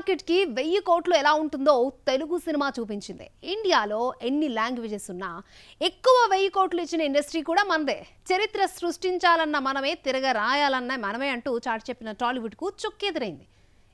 Market కి 1000 కోట్లు ఎలా ఉంటుందో తెలుగు సినిమా చూపించింది. ఇండియాలో ఎన్ని లాంగ్వేజెస్ ఉన్నా ఎక్కువ 1000 కోట్లు ఇచ్చిన ఇండస్ట్రీ కూడా మనదే. చరిత్ర సృష్టించాలన్న మనమే, తిరగ రాయాలన్న మనమే అంటూ చాటి చెప్పిన టాలీవుడ్ కు చుక్కెదురైంది.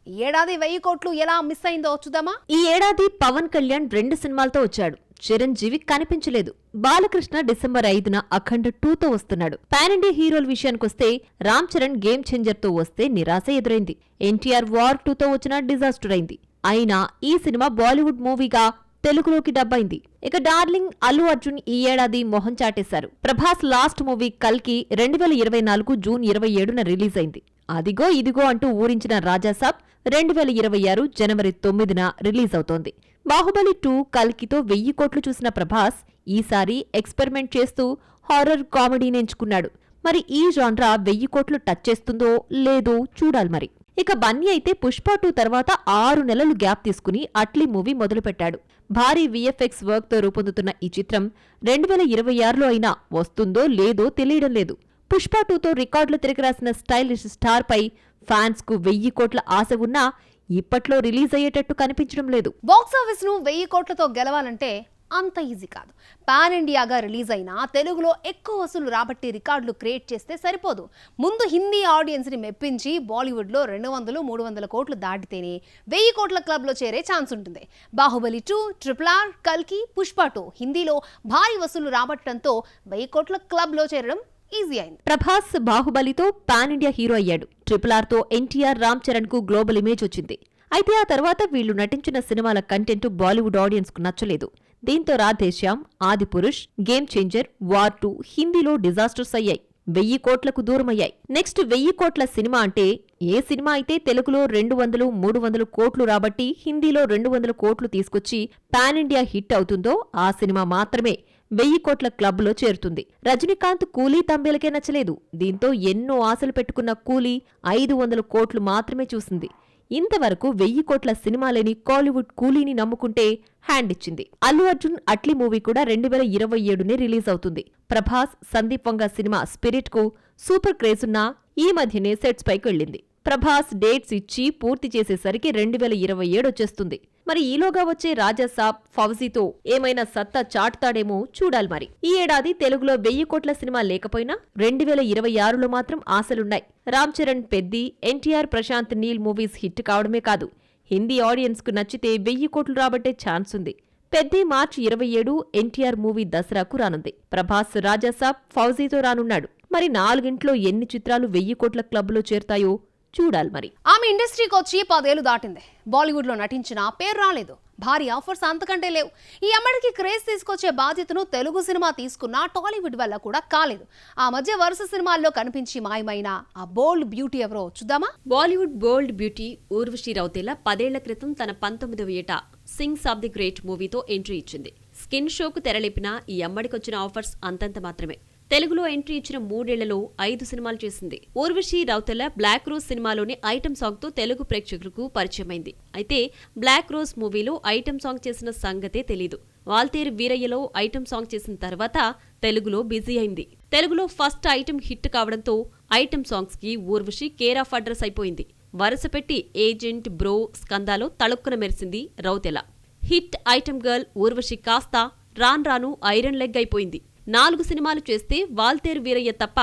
ఈ ఏడాది 1000 కోట్లు ఎలా మిస్ అయిందో చూద్దామా. ఈ ఏడాది పవన్ కళ్యాణ్ 2 సినిమాలతో వచ్చాడు. చిరంజీవి కనిపించలేదు. బాలకృష్ణ డిసెంబర్ 5న అఖండ 2తో వస్తున్నాడు. పాన్ ఇండియా హీరోల విషయానికొస్తే రామ్ చరణ్ గేమ్ చేంజర్ తో వస్తే నిరాశ ఎదురైంది. ఎన్టీఆర్ వార్ 2తో వచ్చిన డిజాస్టర్ అయింది. అయినా ఈ సినిమా బాలీవుడ్ మూవీగా తెలుగులోకి డబ్ అయింది. ఇక డార్లింగ్ అల్లు అర్జున్ ఈ ఏడాది మొహం చాటేశారు. ప్రభాస్ లాస్ట్ మూవీ కల్కి 2024 జూన్ 27న రిలీజ్ అయింది. అదిగో ఇదిగో అంటూ ఊరించిన రాజాసాబ్ 2026 జనవరి 9న రిలీజ్ అవుతోంది. బాహుబలి 2 కల్కితో 1000 కోట్లు చూసిన ప్రభాస్ ఈసారి ఎక్స్పెరిమెంట్ చేస్తూ హారర్ కామెడీని ఎంచుకున్నాడు. మరి ఈ జాన్రా 1000 కోట్లు టచ్ చేస్తుందో లేదో చూడాలి మరి. ఇక బన్నీ అయితే పుష్ప 2 తర్వాత 6 నెలలు గ్యాప్ తీసుకుని అట్లీ మూవీ మొదలుపెట్టాడు. భారీ విఎఫ్ఎక్స్ వర్క్ తో రూపొందుతున్న ఈ చిత్రం 2026లో అయినా వస్తుందో లేదో తెలియడం లేదు. పుష్ప 2తో రికార్డులు తిరగరాసిన స్టైలిష్ స్టార్ పై ఫ్యాన్స్ కు 1000 కోట్ల ఆశ ఉన్నా ఇప్పట్లో రిలీజ్ అయ్యేటట్టు కనిపించడం లేదు. బాక్సాఫీస్ ను 1000 కోట్లతో గెలవాలంటే అంత ఈజీ కాదు. పాన్ ఇండియాగా రిలీజ్ అయినా తెలుగులో ఎక్కువ వసూలు రాబట్టి రికార్డులు క్రియేట్ చేస్తే సరిపోదు. ముందు హిందీ ఆడియన్స్ ని మెప్పించి బాలీవుడ్ లో 200-300 కోట్లు దాటితేనే 1000 కోట్ల క్లబ్ లో చేరే ఛాన్స్ ఉంటుంది. బాహుబలి 2, RRR, కల్కి, పుష్ప 2 హిందీలో భారీ వసూలు రాబట్టడంతో 1000 కోట్ల క్లబ్ లో చేరడం ఈజీ అయింది. ప్రభాస్ బాహుబలితో పాన్ ఇండియా హీరో అయ్యాడు. RRR తో ఎన్టీఆర్, రామ్ చరణ్ కు గ్లోబల్ ఇమేజ్ వచ్చింది. అయితే ఆ తర్వాత వీళ్లు నటించిన సినిమాల కంటెంట్ బాలీవుడ్ ఆడియన్స్ కు నచ్చలేదు. దీంతో రాధేశ్యామ్, ఆదిపురుష్, గేమ్ చేంజర్, వార్ 2 హిందీలో డిజాస్టర్స్ అయ్యాయి. 1000 కోట్లకు దూరమయ్యాయి. నెక్స్ట్ 1000 కోట్ల సినిమా అంటే ఏ సినిమా అయితే తెలుగులో 200-300 కోట్లు రాబట్టి హిందీలో 200 కోట్లు తీసుకొచ్చి పాన్ ఇండియా హిట్ అవుతుందో ఆ సినిమా మాత్రమే 1000 కోట్ల క్లబ్ లో చేరుతుంది. రజనీకాంత్ కూలీ తంబేలకే నచ్చలేదు. దీంతో ఎన్నో ఆశలు పెట్టుకున్న కూలీ 500 కోట్లు మాత్రమే చూసింది. ఇంతవరకు 1000 కోట్ల సినిమా లేని కాలీవుడ్ కూలీని నమ్ముకుంటే హ్యాండ్ ఇచ్చింది. అల్లు అర్జున్ అట్లీ మూవీ కూడా 2027నే రిలీజ్ అవుతుంది. ప్రభాస్, సందీప్ వంగ సినిమా స్పిరిట్ కు సూపర్ క్రేజ్ ఉన్నా ఈ మధ్యనే సెట్స్ పైకి వెళ్ళింది. ప్రభాస్ డేట్స్ ఇచ్చి పూర్తి చేసేసరికి 2027 వచ్చేస్తుంది. మరి ఈలోగా వచ్చే రాజాసాబ్, ఫౌజీతో ఏమైనా సత్తా చాటుతాడేమో చూడాలి మరి. ఈ ఏడాది తెలుగులో 1000 కోట్ల సినిమా లేకపోయినా 2026లో మాత్రం ఆశలున్నాయి. రామ్ చరణ్ పెద్ది, ఎన్టీఆర్, ప్రశాంత్ నీల్ మూవీస్ హిట్ కావడమే కాదు, హిందీ ఆడియన్స్ కు నచ్చితే 1000 కోట్లు రాబట్టే ఛాన్స్ ఉంది. పెద్ది మార్చి 27, ఎన్టీఆర్ మూవీ దసరాకు రానుంది. ప్రభాస్ రాజాసాబ్, ఫౌజీతో రానున్నాడు. మరి 4 ఎన్ని చిత్రాలు 1000 కోట్ల క్లబ్ లో చేరుతాయో చూడాలి మరి. ఆమె ఇండస్ట్రీకి వచ్చి 10 ఏళ్లు దాటింది. బాలీవుడ్ లో నటించిన పేరు రాలేదు. భారీ ఆఫర్స్ అంతకంటే లేవు. ఈ అమ్మడికి క్రేజ్ తీసుకొచ్చే బాధ్యతను తెలుగు సినిమా తీసుకున్నా టాలీవుడ్ వల్ల కూడా కాలేదు. ఆ మధ్య వరుస సినిమాల్లో కనిపించి మాయమైన ఆ బోల్డ్ బ్యూటీ ఎవరో చూద్దామా. బాలీవుడ్ బోల్డ్ బ్యూటీ ఊర్వశి రౌతేలా 10 ఏళ్ల క్రితం తన 19వ ఏట సింగ్స్ ఆఫ్ ది గ్రేట్ మూవీతో ఎంట్రీ ఇచ్చింది. స్కిన్ షోకు తెరలేపినా ఈ అమ్మడికొచ్చిన ఆఫర్స్ అంతంత మాత్రమే. తెలుగులో ఎంట్రీ ఇచ్చిన 3 ఏళ్లలో 5 సినిమాలు చేసింది. ఊర్వశి రౌతేల బ్లాక్ రోజ్ సినిమాలోని ఐటమ్ సాంగ్ తో తెలుగు ప్రేక్షకులకు పరిచయమైంది. అయితే బ్లాక్ రోజ్ మూవీలో ఐటమ్ సాంగ్ చేసిన సంగతే తెలీదు. వాల్తేరు వీరయ్యలో ఐటమ్ సాంగ్ చేసిన తర్వాత తెలుగులో బిజీ అయింది. తెలుగులో ఫస్ట్ ఐటమ్ హిట్ కావడంతో ఐటమ్ సాంగ్స్ కి ఊర్వశి కేర్ ఆఫ్ అడ్రస్ అయిపోయింది. వరుసపెట్టి ఏజెంట్, బ్రో, స్కందాలో తళుక్కున మెరిసింది రౌతేల. హిట్ ఐటమ్ గర్ల్ ఊర్వశి కాస్త రాను ఐరన్ లెగ్ అయిపోయింది. 4 సినిమాలు చేస్తే వాల్తేరు వీరయ్య తప్ప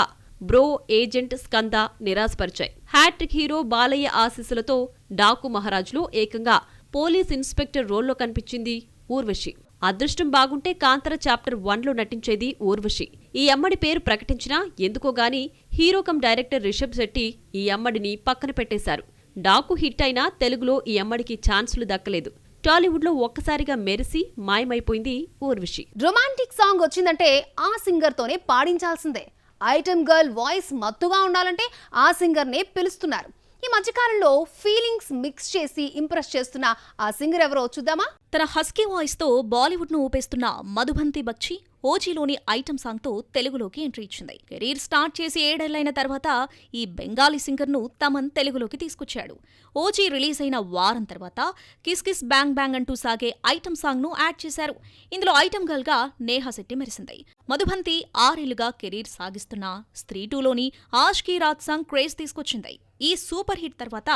బ్రో, ఏజెంట్, స్కంద నిరాశపరిచాయి. హ్యాట్రిక్ హీరో బాలయ్య ఆశీస్సులతో డాకు మహారాజ్లో ఏకంగా పోలీస్ ఇన్స్పెక్టర్ రోల్లో కనిపించింది ఊర్వశి. అదృష్టం బాగుంటే కాంతర చాప్టర్ 1లో నటించేది ఊర్వశి. ఈ అమ్మడి పేరు ప్రకటించినా ఎందుకోగాని hero cum director Rishab Shetty ఈ అమ్మడిని పక్కన పెట్టేశారు. డాకు హిట్ అయినా తెలుగులో ఈ అమ్మడికి ఛాన్సులు దక్కలేదు. టాలీవుడ్ లో ఒక్కసారిగా మెరిసి మాయమైపోయింది ఊర్వశి. రొమాంటిక్ సాంగ్ వచ్చిందంటే ఆ సింగర్ తోనే పాడించాల్సిందే. ఐటమ్ గర్ల్ వాయిస్ మత్తుగా ఉండాలంటే ఆ సింగర్ నే పిలుస్తున్నారు. ఈ మధ్యకాలంలో ఫీలింగ్స్ మిక్స్ చేసి ఇంప్రెస్ చేస్తున్న ఆ సింగర్ ఎవరో చూద్దామా. తన హస్కీ వాయిస్ తో బాలీవుడ్ ను ఊపేస్తున్న మధుబంతి బక్షి ఓజీలోని ఐటమ్ సాంగ్ తో తెలుగులోకి ఎంట్రీ ఇచ్చింది. కెరీర్ స్టార్ట్ చేసి 7 ఏళ్లైన తర్వాత ఈ బెంగాలీ సింగర్ ను తమన్ తెలుగులోకి తీసుకొచ్చాడు. ఓజీ రిలీజ్ అయిన వారం తర్వాత కిస్ కిస్ బ్యాంగ్ బ్యాంగ్ అంటూ సాగే ఐటమ్ సాంగ్ ను యాడ్ చేశారు. ఇందులో ఐటమ్ గర్ల్ గా నేహా శెట్టి మెరిసింది. మధుబంతి 6 ఏళ్లుగా కెరీర్ సాగిస్తున్న స్త్రీ 2లోని ఆష్కీ రాత్ సాంగ్ క్రేజ్ తీసుకొచ్చింది. ఈ సూపర్ హిట్ తర్వాత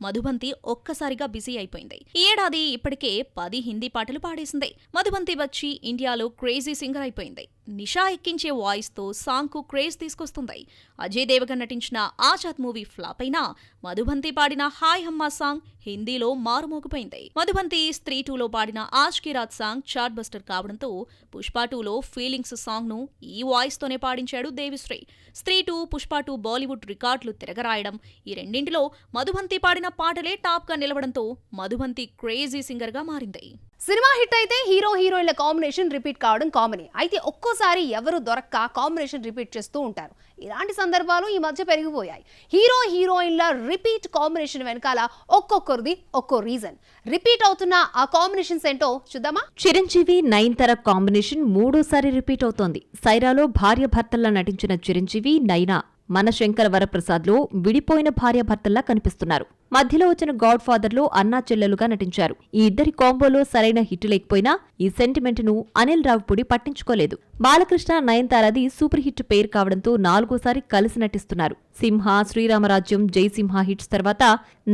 మధుబంతి ఒక్కసారిగా బిజీ అయిపోయింది. ఈ ఏడాది ఇప్పటికే 10 హిందీ పాటలు పాడేసింది. మధుబంతి బక్షి ఇండియాలో క్రేజీ సింగర్ అయిపోయింది. నిషా ఎక్కించే వాయిస్ తో సాంగ్ కు క్రేజ్ తీసుకొస్తుంది. అజయ్ దేవగన్ నటించిన ఆజాద్ మూవీ ఫ్లాప్ అయినా మధుబంతి పాడిన హాయ్ హమ్మా సాంగ్ హిందీలో మారుమోగిపోయింది. మధుబంతి స్త్రీ 2లో పాడిన ఆజ్ కి రాత్ సాంగ్ చార్ట్ బస్టర్ కావడంతో పుష్ప 2లో ఫీలింగ్స్ సాంగ్ ను ఈ వాయిస్ తోనే పాడించాడు దేవిశ్రీ. స్త్రీ 2, పుష్ప 2 బాలీవుడ్ రికార్డులు తిరగరాయడం, ఈ రెండింటిలో మధుబంతి పాడిన పాటలే టాప్ గా నిలవడంతో మధుబంతి క్రేజీ సింగర్ గా మారింది. సినిమా హిట్ అయితే హీరో హీరోయిన్ల కాంబినేషన్ రిపీట్ కావడం కామనే. అయితే ఒక్కోసారి ఎవరు దొరక్క కాంబినేషన్ రిపీట్ చేస్తూ ఉంటారు. ఇలాంటి సందర్భాలు ఈ మధ్య పెరిగిపోయాయి. హీరో హీరోయిన్ల రిపీట్ కాంబినేషన్ వెనకాల ఒక్కొక్కరిది ఒక్కో రీజన్. రిపీట్ అవుతున్న ఆ కాంబినేషన్స్ ఏంటో చూద్దామా? చిరంజీవి నయనతార కాంబినేషన్ 3వ సారి రిపీట్ అవుతోంది. సైరాలో భార్యాభర్తల్లా నటించిన చిరంజీవి, నయన మన శంకర వరప్రసాద్లో విడిపోయిన భార్యాభర్తల్లా కనిపిస్తున్నారు. మధ్యలో వచ్చిన గాడ్ ఫాదర్లో అన్నా చెల్లెలుగా నటించారు. ఈ ఇద్దరి కాంబోలో సరైన హిట్ లేకపోయినా ఈ సెంటిమెంట్ ను అనిల్ రావిపూడి పట్టించుకోలేదు. బాలకృష్ణ, నయనతారది సూపర్ హిట్ పేరు కావడంతో 4వసారి కలిసి నటిస్తున్నారు. సింహ, శ్రీరామరాజ్యం, జైసింహ హిట్స్ తర్వాత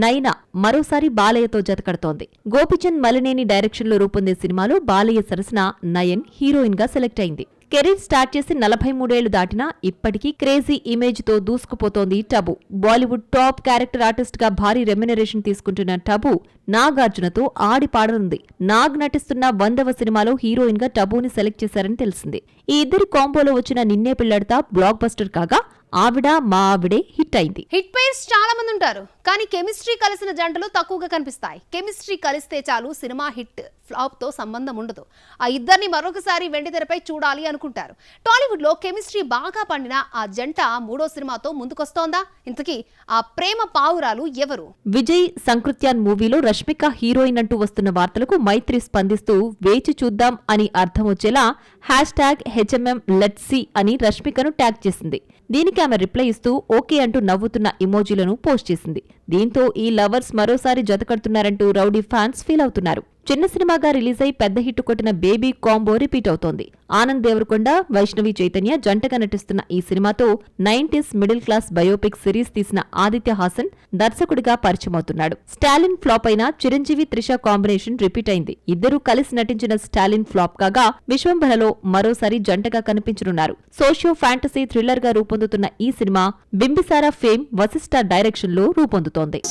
నయన మరోసారి బాలయ్యతో జతకడుతోంది. గోపిచంద్ మలినేని డైరెక్షన్లో రూపొందే సినిమాలో బాలయ్య సరసన నయన్ హీరోయిన్ గా సెలెక్ట్ అయింది. కెరీర్ స్టార్ట్ చేసి 43 ఏళ్లు దాటినా ఇప్పటికీ క్రేజీ ఇమేజ్ తో దూసుకుపోతోంది Tabu. Bollywood top character artist గా భారీ రెమ్యునరేషన్ తీసుకుంటున్న టబు నాగార్జునతో ఆడి పాడనుంది. నాగ్ నటిస్తున్న 100వ సినిమాలో హీరోయిన్ గా టబుని సెలెక్ట్ చేశారని తెలిసింది. ఈ ఇద్దరి కాంబోలో వచ్చిన నిన్నే పిల్లడతా బ్లాక్ బస్టర్ కాగా ఆవిడ మా ఆవిడే హిట్ అయింది. హిట్ పేర్స్ చాలా మంది ఉంటారు, కానీ కెమిస్ట్రీ కలిసిన జంటలు తక్కువగా కనిపిస్తాయి. కెమిస్ట్రీ కలిస్తే చాలు సినిమా హిట్ ఫ్లాప్ తో సంబంధం ఉండదు. ఆ ఇద్దరిని మరొకసారి వెండితెరపై చూడాలి అనుకుంటారు. టాలీవుడ్ లో కెమిస్ట్రీ బాగా పండిన ఆ జంట 3వ సినిమాతో ముందుకొస్తోందా? ఇంతకీ ఆ ప్రేమ పావురాలు ఎవరు? విజయ్ సంకృత్యాన్ మూవీలో రష్మిక హీరోయిన్ అంటూ వస్తున్న వార్తలకు మైత్రి స్పందిస్తూ వేచి చూద్దాం అని అర్థం వచ్చేలా #HMM Let's See అని రష్మికను ట్యాగ్ చేసింది. దీనికి ఆమె రిప్లై ఇస్తూ ఓకే అంటూ నవ్వుతున్న ఇమోజీలను పోస్ట్ చేసింది. దీంతో ఈ లవర్స్ మరోసారి జతకడుతున్నారంటూ రౌడీ ఫ్యాన్స్ ఫీల్ అవుతున్నారు. చిన్న సినిమాగా రిలీజ్ అయి పెద్ద హిట్ కొట్టిన బేబీ కాంబో రిపీట్ అవుతోంది. ఆనంద్ దేవరకొండ, వైష్ణవి చైతన్య జంటగా నటిస్తున్న ఈ సినిమాతో 90s middle class biopic series తీసిన ఆదిత్య హాసన్ దర్శకుడిగా పరిచయమవుతున్నాడు. స్టాలిన్ ఫ్లాప్ అయిన చిరంజీవి త్రిష కాంబినేషన్ రిపీట్ అయింది. ఇద్దరూ కలిసి నటించిన స్టాలిన్ ఫ్లాప్ కాగా విశ్వంభరలో మరోసారి జంటగా కనిపించనున్నారు. సోషియో ఫ్యాంటసీ థ్రిల్లర్ గా రూపొందుతున్న ఈ సినిమా బింబిసారా ఫేమ్ వశిష్ఠ డైరెక్షన్ లో రూపొందుతోంది.